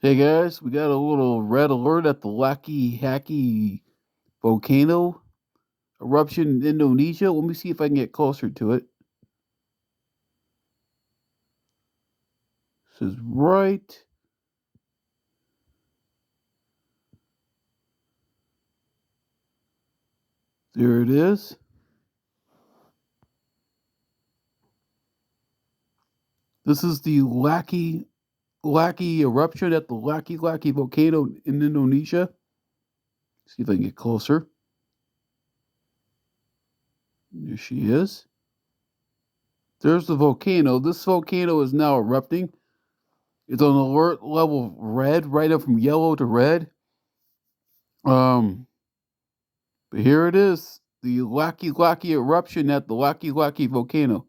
Hey guys, we got a little red alert at the Laki Volcano eruption in Indonesia. Let me see if I can get closer to it. This is right. There it is. This is the Laki eruption at the Laki Volcano in Indonesia. See if I can get closer. There she is. There's the volcano. This volcano is now erupting. It's on alert level red, right up from yellow to red. Um, But here it is, the Laki eruption at the Laki Volcano.